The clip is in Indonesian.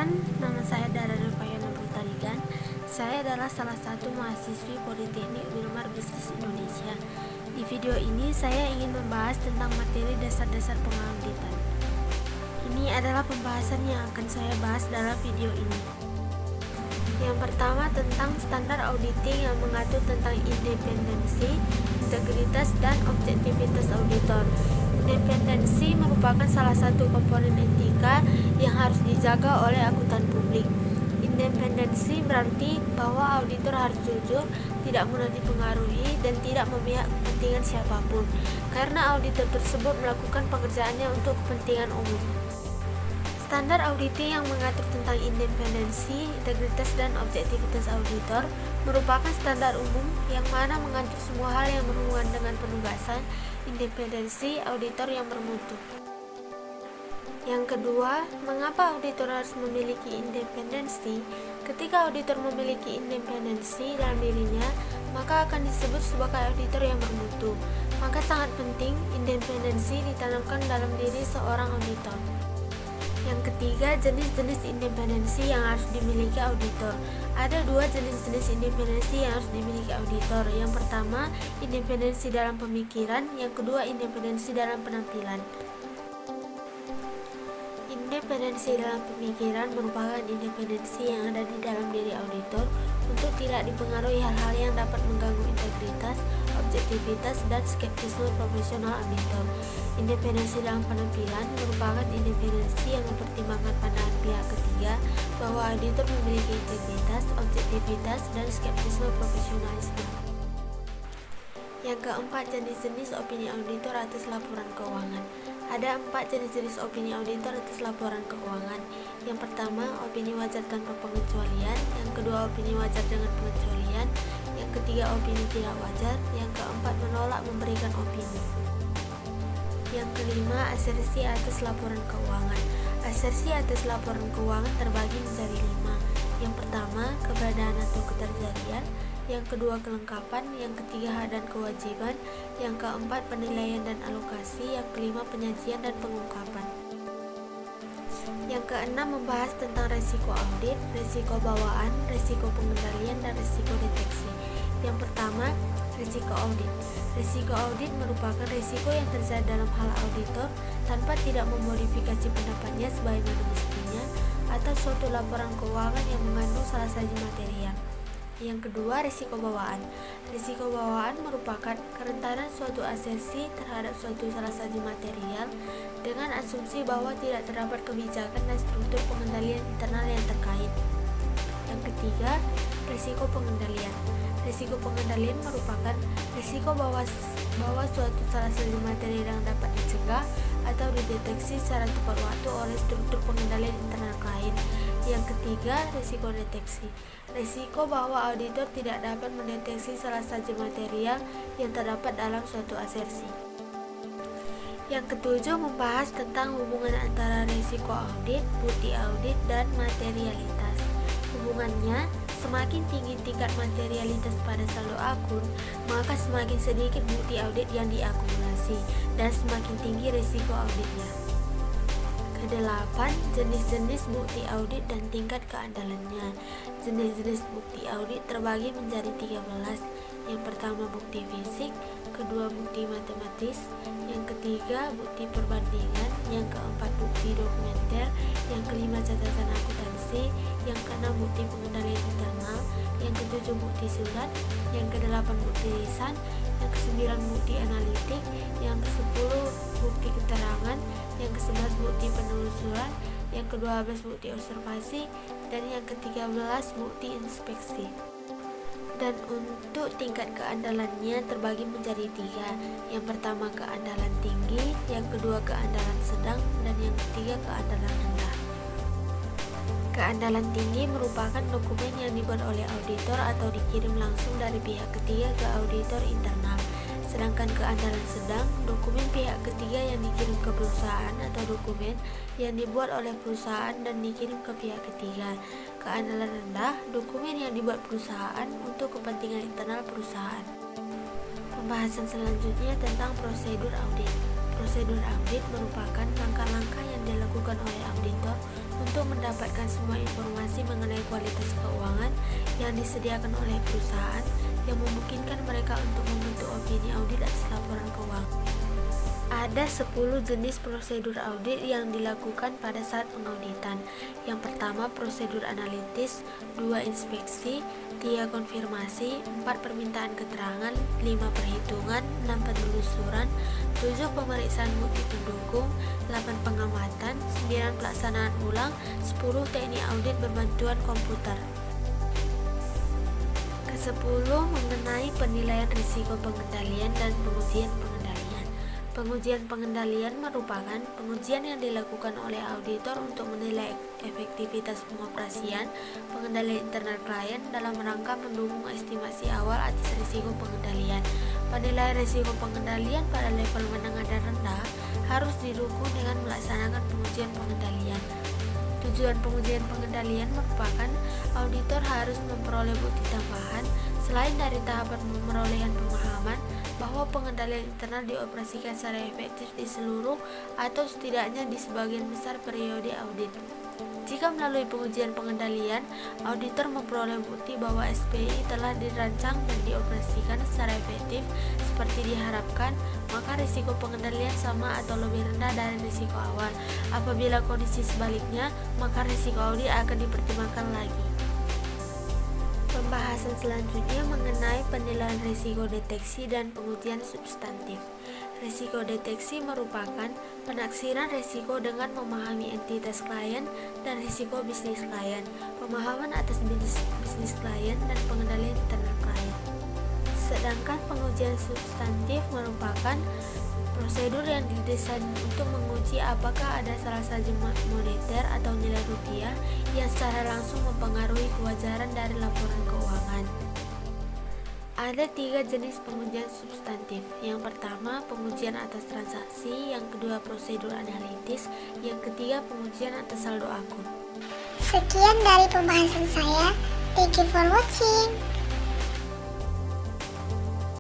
Perkenalkan, nama saya Dara Nurfayana Putarigan. Saya adalah salah satu mahasiswi Politeknik Wilmar Bisnis Indonesia. Di video ini saya ingin membahas tentang materi dasar-dasar pengauditan. Ini adalah pembahasan yang akan saya bahas dalam video ini. Yang pertama tentang standar auditing yang mengatur tentang independensi, integritas, dan objektivitas auditor. Independensi merupakan salah satu komponen etika yang harus dijaga oleh akuntan publik. Independensi berarti bahwa auditor harus jujur, tidak mudah dipengaruhi, dan tidak memihak kepentingan siapapun, karena auditor tersebut melakukan pekerjaannya untuk kepentingan umum. Standar auditing yang mengatur tentang independensi, integritas, dan objektivitas auditor merupakan standar umum yang mana mengatur semua hal yang berhubungan dengan penugasan independensi auditor yang bermutu. Yang kedua, mengapa auditor harus memiliki independensi? Ketika auditor memiliki independensi dalam dirinya, maka akan disebut sebagai auditor yang bermutu. Maka sangat penting independensi ditanamkan dalam diri seorang auditor. Yang ketiga, jenis-jenis independensi yang harus dimiliki auditor. Ada dua jenis-jenis independensi yang harus dimiliki auditor. Yang pertama, independensi dalam pemikiran. Yang kedua, independensi dalam penampilan. Independensi dalam pemikiran merupakan independensi yang ada di dalam diri auditor untuk tidak dipengaruhi hal-hal yang dapat mengganggu integritas, objektivitas, dan skeptisme profesional auditor. Independensi dalam penampilan merupakan independensi yang mempertimbangkan pandangan pihak ketiga bahwa auditor memiliki integritas, objektivitas, dan skeptisme profesionalisme. Yang keempat, jenis-jenis opini auditor atas laporan keuangan. Ada 4 jenis-jenis opini auditor atas laporan keuangan. Yang pertama, opini wajar tanpa pengecualian. Yang kedua, opini wajar dengan pengecualian. Yang ketiga, opini tidak wajar. Yang keempat, menolak memberikan opini. Yang kelima, asersi atas laporan keuangan. Asersi atas laporan keuangan terbagi menjadi 5. Yang pertama, keberadaan atau keterjadian. Yang kedua, kelengkapan. Yang ketiga, hak dan kewajiban. Yang keempat, penilaian dan alokasi. Yang kelima, penyajian dan pengungkapan. Yang keenam, membahas tentang resiko audit, resiko bawaan, resiko pengendalian, dan resiko deteksi. Yang pertama, risiko audit. Risiko audit merupakan risiko yang terjadi dalam hal auditor tanpa tidak memodifikasi pendapatnya sebagaimana mestinya atau suatu laporan keuangan yang mengandung salah satu material. Yang kedua, risiko bawaan. Risiko bawaan merupakan kerentanan suatu asersi terhadap suatu salah satu material dengan asumsi bahwa tidak terdapat kebijakan dan struktur pengendalian internal yang terkait. Yang ketiga, risiko pengendalian. Risiko pengendalian merupakan risiko bahwa suatu salah satu material yang dapat dicegah atau dideteksi secara tepat waktu oleh struktur pengendalian internal lain. Yang ketiga, risiko deteksi. Risiko bahwa auditor tidak dapat mendeteksi salah satu material yang terdapat dalam suatu asersi. Yang ketujuh, membahas tentang hubungan antara risiko audit, bukti audit, dan materialitas. Hubungannya, semakin tinggi tingkat materialitas pada saldo akun, maka semakin sedikit bukti audit yang diakumulasi dan semakin tinggi risiko auditnya. Kedelapan, jenis-jenis bukti audit dan tingkat keandalannya. Jenis-jenis bukti audit terbagi menjadi 13. Yang pertama, bukti fisik. Kedua, bukti matematis. Yang ketiga, bukti perbandingan. Yang keempat, bukti dokumenter. Yang kelima, catatan akuntansi. Yang keenam, bukti pengendalian internal. Yang ketujuh, bukti surat. Yang kedelapan, bukti lisan. Yang kesembilan, bukti analitik. Yang kesepuluh, bukti keterangan. Yang ke-11, bukti penelusuran. Yang ke-12, bukti observasi. Dan yang ke-13, bukti inspeksi. Dan untuk tingkat keandalannya terbagi menjadi 3. Yang pertama, keandalan tinggi. Yang kedua, keandalan sedang. Dan yang ketiga, keandalan rendah. Keandalan tinggi merupakan dokumen yang dibuat oleh auditor atau dikirim langsung dari pihak ketiga ke auditor internal. Sedangkan keandalan sedang, dokumen pihak ketiga yang dikirim ke perusahaan atau dokumen yang dibuat oleh perusahaan dan dikirim ke pihak ketiga. Keandalan rendah, dokumen yang dibuat perusahaan untuk kepentingan internal perusahaan. Pembahasan selanjutnya tentang prosedur audit. Prosedur audit merupakan langkah-langkah yang dilakukan oleh auditor untuk untuk mendapatkan semua informasi mengenai kualitas keuangan yang disediakan oleh perusahaan yang memungkinkan mereka untuk membentuk opini audit atas laporan keuangan. Ada 10 jenis prosedur audit yang dilakukan pada saat pengauditan. Yang pertama, prosedur analitis, 2 inspeksi, 3 konfirmasi, 4 permintaan keterangan, 5 perhitungan, 6 penelusuran, 7 pemeriksaan bukti pendukung, 8 pengamatan, 9 pelaksanaan ulang, 10 teknik audit berbantuan komputer. Ke-10 mengenai penilaian risiko pengendalian dan pengujian pengendalian. Pengujian pengendalian merupakan pengujian yang dilakukan oleh auditor untuk menilai efektivitas pengoperasian pengendalian internal klien dalam rangka mendukung estimasi awal atas risiko pengendalian. Penilaian risiko pengendalian pada level menengah dan rendah harus didukung dengan melaksanakan pengujian pengendalian. Tujuan pengujian pengendalian merupakan auditor harus memperoleh bukti tambahan selain dari tahapan pemerolehan pemahaman bahwa pengendalian internal dioperasikan secara efektif di seluruh atau setidaknya di sebagian besar periode audit. Jika melalui pengujian pengendalian, auditor memperoleh bukti bahwa SPI telah dirancang dan dioperasikan secara efektif seperti diharapkan, maka risiko pengendalian sama atau lebih rendah dari risiko awal. Apabila kondisi sebaliknya, maka risiko audit akan dipertimbangkan lagi. Pembahasan selanjutnya mengenai penilaian risiko deteksi dan pengujian substantif. Risiko deteksi merupakan penaksiran risiko dengan memahami entitas klien dan risiko bisnis klien, pemahaman atas bisnis klien, dan pengendalian internal klien. Sedangkan pengujian substantif merupakan prosedur yang didesain untuk menguji apakah ada salah satu moneter atau nilai rupiah yang secara langsung mempengaruhi kewajaran dari laporan keuangan. Ada 3 jenis pengujian substantif. Yang pertama, pengujian atas transaksi. Yang kedua, prosedur analitis. Yang ketiga, pengujian atas saldo akun. Sekian dari pembahasan saya. Thank you for watching.